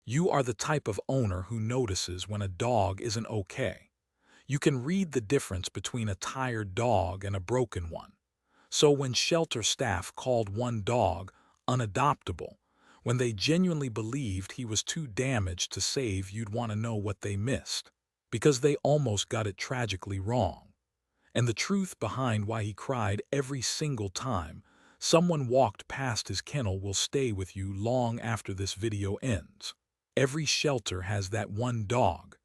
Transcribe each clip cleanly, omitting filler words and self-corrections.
You are the type of owner who notices when a dog isn't okay. You can read the difference between a tired dog and a broken one. So when shelter staff called one dog unadoptable, when they genuinely believed he was too damaged to save, you'd want to know what they missed. Because they almost got it tragically wrong. And the truth behind why he cried every single time someone walked past his kennel will stay with you long after this video ends. Every shelter has that one dog,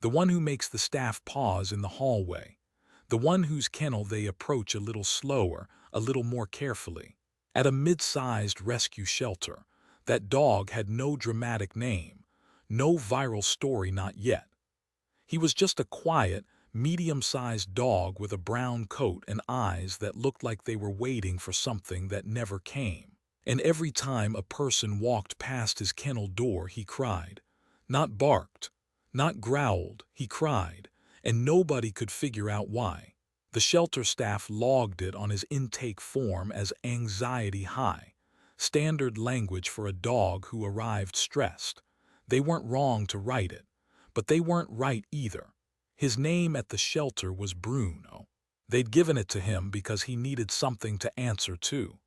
the one who makes the staff pause in the hallway, the one whose kennel they approach a little slower, a little more carefully. At a mid-sized rescue shelter, that dog had no dramatic name, no viral story, not yet. He was just a quiet, medium-sized dog with a brown coat and eyes that looked like they were waiting for something that never came. And every time a person walked past his kennel door, he cried. Not barked, not growled, he cried, and nobody could figure out why. The shelter staff logged it on his intake form as anxiety high, standard language for a dog who arrived stressed. They weren't wrong to write it, but they weren't right either. His name at the shelter was Bruno. They'd given it to him because he needed something to answer to.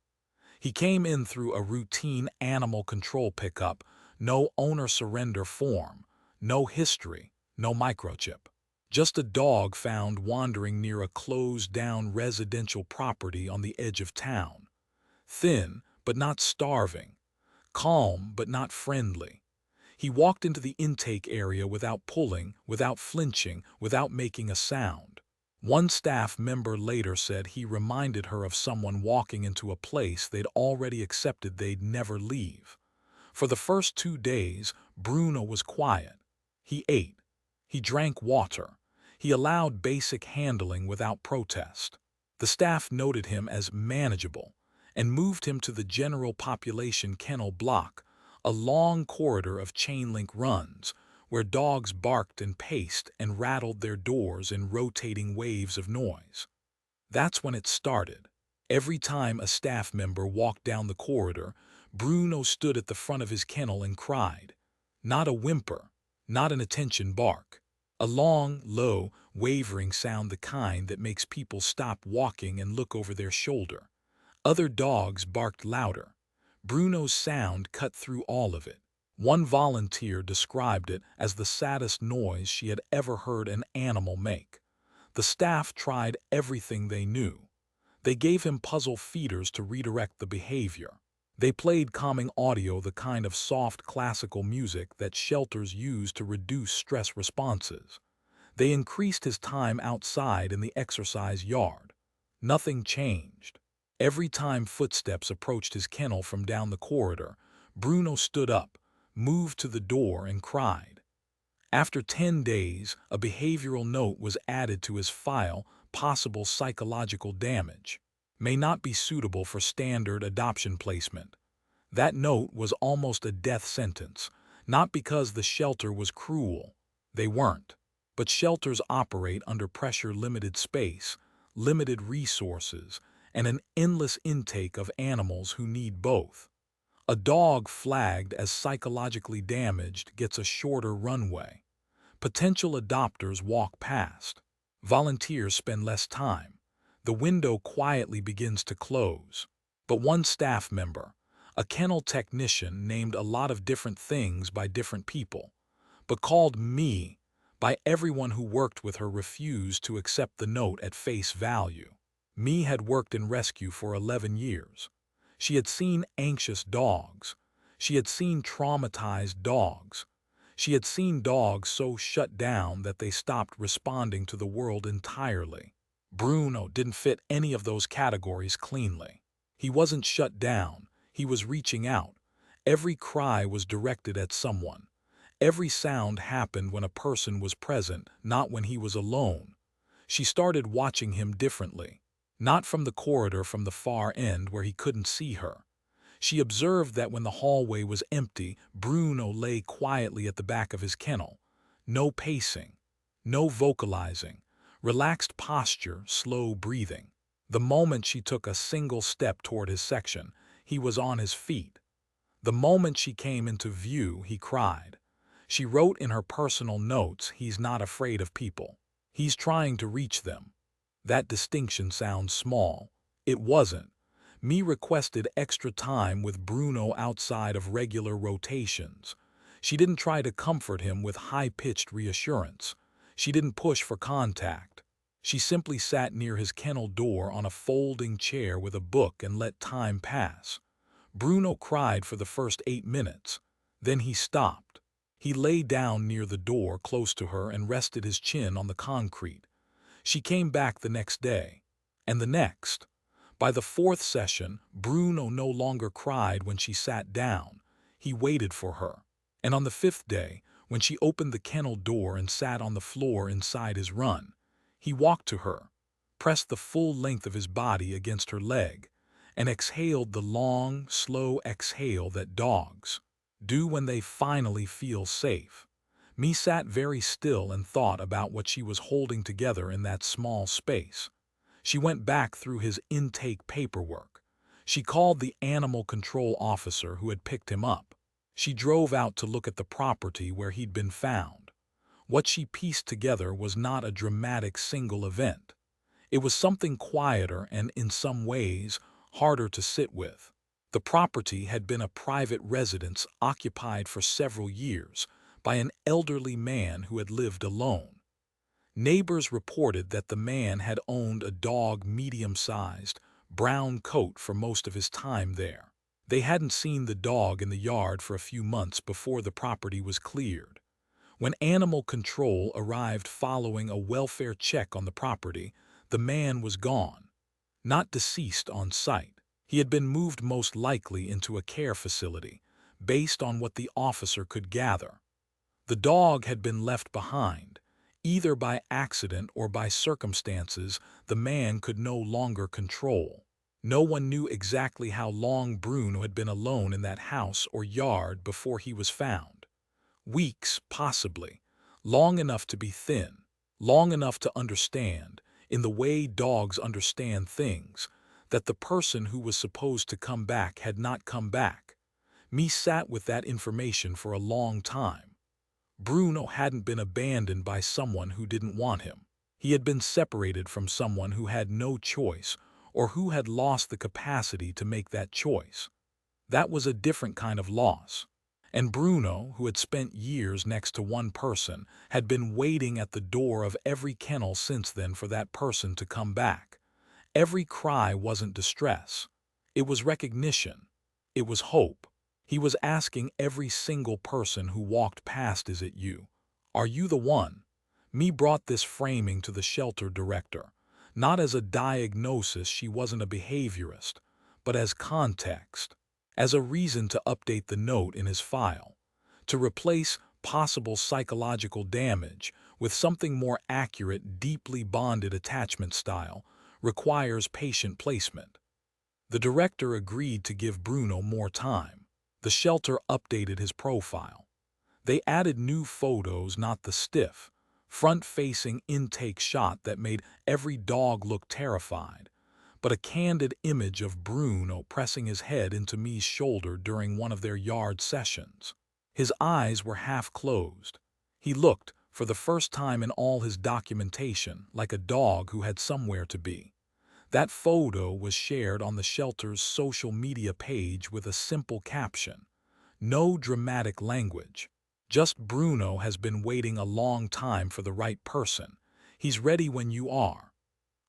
He came in through a routine animal control pickup, no owner surrender form, no history, no microchip. Just a dog found wandering near a closed-down residential property on the edge of town. Thin, but not starving. Calm, but not friendly. He walked into the intake area without pulling, without flinching, without making a sound. One staff member later said he reminded her of someone walking into a place they'd already accepted they'd never leave. For the first 2 days, Bruno was quiet. He ate. He drank water. He allowed basic handling without protest. The staff noted him as manageable and moved him to the general population kennel block, a long corridor of chain-link runs, where dogs barked and paced and rattled their doors in rotating waves of noise. That's when it started. Every time a staff member walked down the corridor, Bruno stood at the front of his kennel and cried. Not a whimper, not an attention bark. A long, low, wavering sound, the kind that makes people stop walking and look over their shoulder. Other dogs barked louder. Bruno's sound cut through all of it. One volunteer described it as the saddest noise she had ever heard an animal make. The staff tried everything they knew. They gave him puzzle feeders to redirect the behavior. They played calming audio, the kind of soft classical music that shelters use to reduce stress responses. They increased his time outside in the exercise yard. Nothing changed. Every time footsteps approached his kennel from down the corridor, Bruno stood up, moved to the door, and cried. After 10 days, a behavioral note was added to his file: possible psychological damage. May not be suitable for standard adoption placement. That note was almost a death sentence, not because the shelter was cruel. They weren't. But shelters operate under pressure, limited space, limited resources, and an endless intake of animals who need both. A dog flagged as psychologically damaged gets a shorter runway. Potential adopters walk past. Volunteers spend less time. The window quietly begins to close. But one staff member, a kennel technician named a lot of different things by different people, but called me by everyone who worked with her, refused to accept the note at face value. Me had worked in rescue for 11 years. She had seen anxious dogs. She had seen traumatized dogs. She had seen dogs so shut down that they stopped responding to the world entirely. Bruno didn't fit any of those categories cleanly. He wasn't shut down. He was reaching out. Every cry was directed at someone. Every sound happened when a person was present, not when he was alone. She started watching him differently. Not from the corridor, from the far end where he couldn't see her. She observed that when the hallway was empty, Bruno lay quietly at the back of his kennel. No pacing, no vocalizing, relaxed posture, slow breathing. The moment she took a single step toward his section, he was on his feet. The moment she came into view, he cried. She wrote in her personal notes, "He's not afraid of people. He's trying to reach them." That distinction sounds small. It wasn't. Me requested extra time with Bruno outside of regular rotations. She didn't try to comfort him with high-pitched reassurance. She didn't push for contact. She simply sat near his kennel door on a folding chair with a book and let time pass. Bruno cried for the first 8 minutes. Then he stopped. He lay down near the door close to her and rested his chin on the concrete. She came back the next day, and the next. By the fourth session, Bruno no longer cried when she sat down. He waited for her. And on the fifth day, when she opened the kennel door and sat on the floor inside his run, he walked to her, pressed the full length of his body against her leg, and exhaled the long, slow exhale that dogs do when they finally feel safe. Me sat very still and thought about what she was holding together in that small space. She went back through his intake paperwork. She called the animal control officer who had picked him up. She drove out to look at the property where he'd been found. What she pieced together was not a dramatic single event. It was something quieter and, in some ways, harder to sit with. The property had been a private residence occupied for several years by an elderly man who had lived alone. Neighbors reported that the man had owned a dog medium-sized, brown coat for most of his time there. They hadn't seen the dog in the yard for a few months before the property was cleared. When animal control arrived following a welfare check on the property, the man was gone. Not deceased on sight. He had been moved most likely into a care facility, based on what the officer could gather. The dog had been left behind, either by accident or by circumstances the man could no longer control. No one knew exactly how long Bruno had been alone in that house or yard before he was found. Weeks, possibly. Long enough to be thin. Long enough to understand, in the way dogs understand things, that the person who was supposed to come back had not come back. Me sat with that information for a long time. Bruno hadn't been abandoned by someone who didn't want him. He had been separated from someone who had no choice or who had lost the capacity to make that choice. That was a different kind of loss. And Bruno, who had spent years next to one person, had been waiting at the door of every kennel since then for that person to come back. Every cry wasn't distress. It was recognition. It was hope. He was asking every single person who walked past, "Is it you? Are you the one?" Me brought this framing to the shelter director, not as a diagnosis, she wasn't a behaviorist, but as context, as a reason to update the note in his file, to replace possible psychological damage with something more accurate. Deeply bonded attachment style requires patient placement. The director agreed to give Bruno more time. The shelter updated his profile. They added new photos, not the stiff, front-facing intake shot that made every dog look terrified, but a candid image of Bruno pressing his head into Me's shoulder during one of their yard sessions. His eyes were half closed. He looked, for the first time in all his documentation, like a dog who had somewhere to be. That photo was shared on the shelter's social media page with a simple caption. No dramatic language. Just, "Bruno has been waiting a long time for the right person. He's ready when you are."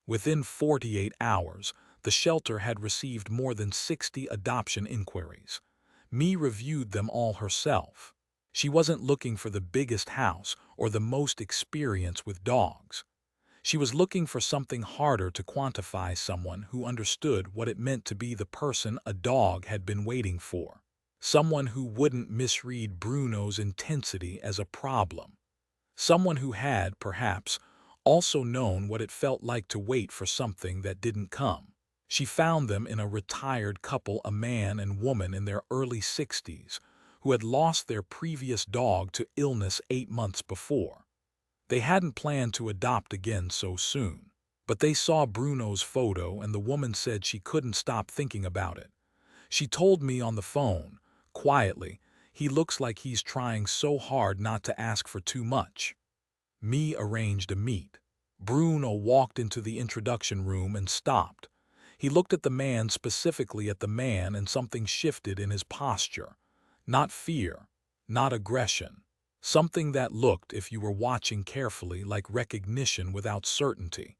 Within 48 hours, the shelter had received more than 60 adoption inquiries. Me reviewed them all herself. She wasn't looking for the biggest house or the most experience with dogs. She was looking for something harder to quantify, someone who understood what it meant to be the person a dog had been waiting for. Someone who wouldn't misread Bruno's intensity as a problem. Someone who had, perhaps, also known what it felt like to wait for something that didn't come. She found them in a retired couple, a man and woman in their early 60s, who had lost their previous dog to illness 8 months before. They hadn't planned to adopt again so soon. But they saw Bruno's photo and the woman said she couldn't stop thinking about it. She told me on the phone, quietly, He looks like he's trying so hard not to ask for too much. Me arranged a meet. Bruno walked into the introduction room and stopped. He looked at the man, specifically at the man, and something shifted in his posture. Not fear, not aggression. Something that looked, if you were watching carefully, like recognition without certainty.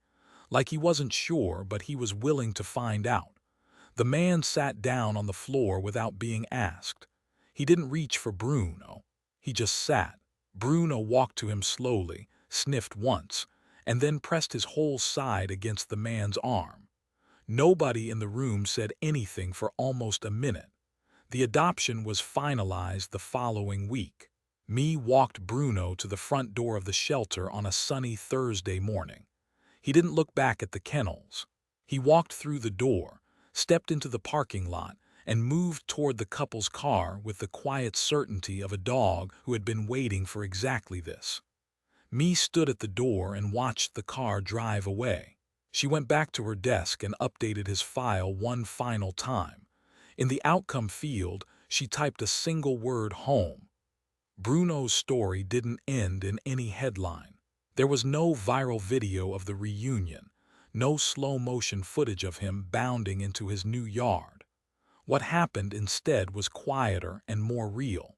Like he wasn't sure, but he was willing to find out. The man sat down on the floor without being asked. He didn't reach for Bruno. He just sat. Bruno walked to him slowly, sniffed once, and then pressed his whole side against the man's arm. Nobody in the room said anything for almost a minute. The adoption was finalized the following week. Me walked Bruno to the front door of the shelter on a sunny Thursday morning. He didn't look back at the kennels. He walked through the door, stepped into the parking lot, and moved toward the couple's car with the quiet certainty of a dog who had been waiting for exactly this. Me stood at the door and watched the car drive away. She went back to her desk and updated his file one final time. In the outcome field, she typed a single word: home. Bruno's story didn't end in any headline. There was no viral video of the reunion, no slow-motion footage of him bounding into his new yard. What happened instead was quieter and more real.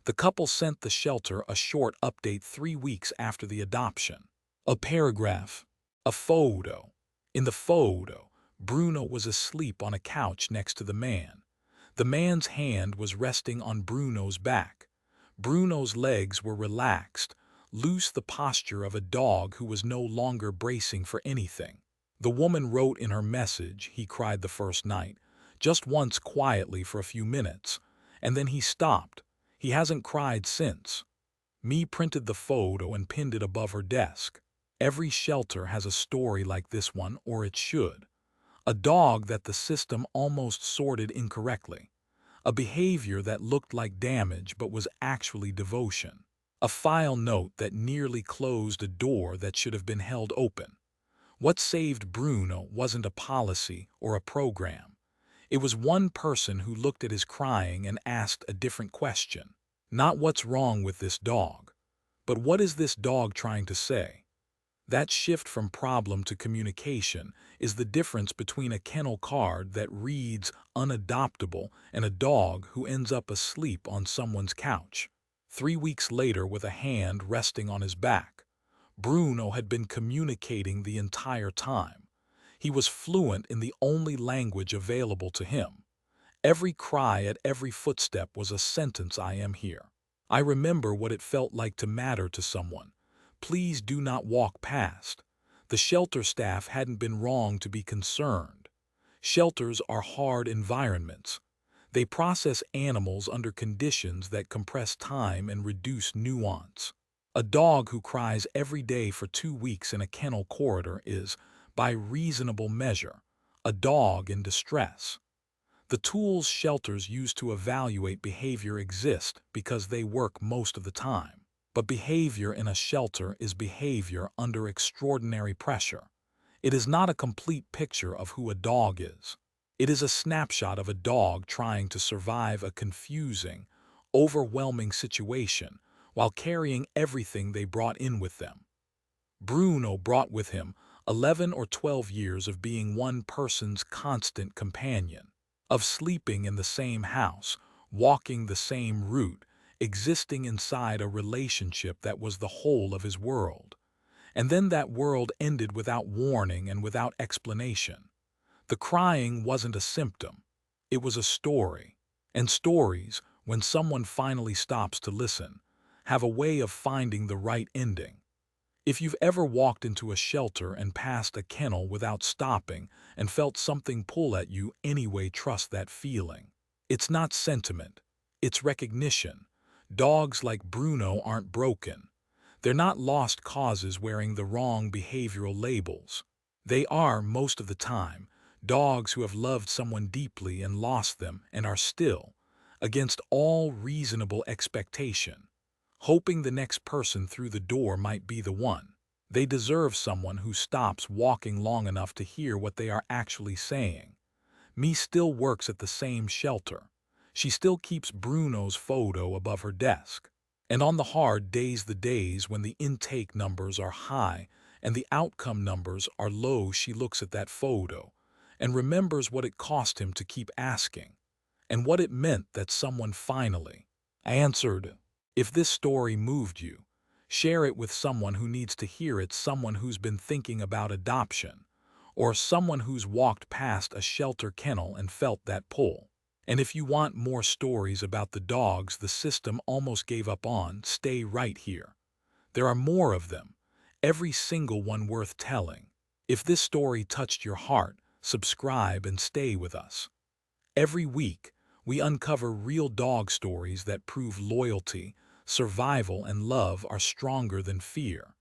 The couple sent the shelter a short update 3 weeks after the adoption. A paragraph, a photo. In the photo, Bruno was asleep on a couch next to the man. The man's hand was resting on Bruno's back. Bruno's legs were relaxed, loose, the posture of a dog who was no longer bracing for anything. The woman wrote in her message, "He cried the first night, just once quietly for a few minutes, and then he stopped. He hasn't cried since." Me printed the photo and pinned it above her desk. Every shelter has a story like this one, or it should. A dog that the system almost sorted incorrectly. A behavior that looked like damage but was actually devotion. A file note that nearly closed a door that should have been held open. What saved Bruno wasn't a policy or a program. It was one person who looked at his crying and asked a different question. Not what's wrong with this dog, but what is this dog trying to say? That shift from problem to communication is the difference between a kennel card that reads unadoptable and a dog who ends up asleep on someone's couch. 3 weeks later, with a hand resting on his back, Bruno had been communicating the entire time. He was fluent in the only language available to him. Every cry at every footstep was a sentence: "I am here. I remember what it felt like to matter to someone. Please do not walk past." The shelter staff hadn't been wrong to be concerned. Shelters are hard environments. They process animals under conditions that compress time and reduce nuance. A dog who cries every day for 2 weeks in a kennel corridor is, by reasonable measure, a dog in distress. The tools shelters use to evaluate behavior exist because they work most of the time. But behavior in a shelter is behavior under extraordinary pressure. It is not a complete picture of who a dog is. It is a snapshot of a dog trying to survive a confusing, overwhelming situation while carrying everything they brought in with them. Bruno brought with him 11 or 12 years of being one person's constant companion, of sleeping in the same house, walking the same route, existing inside a relationship that was the whole of his world. And then that world ended without warning and without explanation. The crying wasn't a symptom. It was a story. And stories, when someone finally stops to listen, have a way of finding the right ending. If you've ever walked into a shelter and passed a kennel without stopping and felt something pull at you anyway, trust that feeling. It's not sentiment. It's recognition. Dogs like Bruno aren't broken. They're not lost causes wearing the wrong behavioral labels. They are, most of the time, dogs who have loved someone deeply and lost them and are still, against all reasonable expectation, hoping the next person through the door might be the one. They deserve someone who stops walking long enough to hear what they are actually saying. Me still works at the same shelter. She still keeps Bruno's photo above her desk. And on the hard days, the days when the intake numbers are high and the outcome numbers are low, she looks at that photo and remembers what it cost him to keep asking and what it meant that someone finally answered. If this story moved you, share it with someone who needs to hear it, someone who's been thinking about adoption, or someone who's walked past a shelter kennel and felt that pull. And if you want more stories about the dogs the system almost gave up on, stay right here. There are more of them, every single one worth telling. If this story touched your heart, subscribe and stay with us. Every week, we uncover real dog stories that prove loyalty, survival, and love are stronger than fear.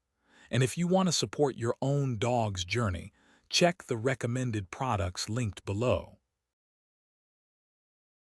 And if you want to support your own dog's journey, check the recommended products linked below.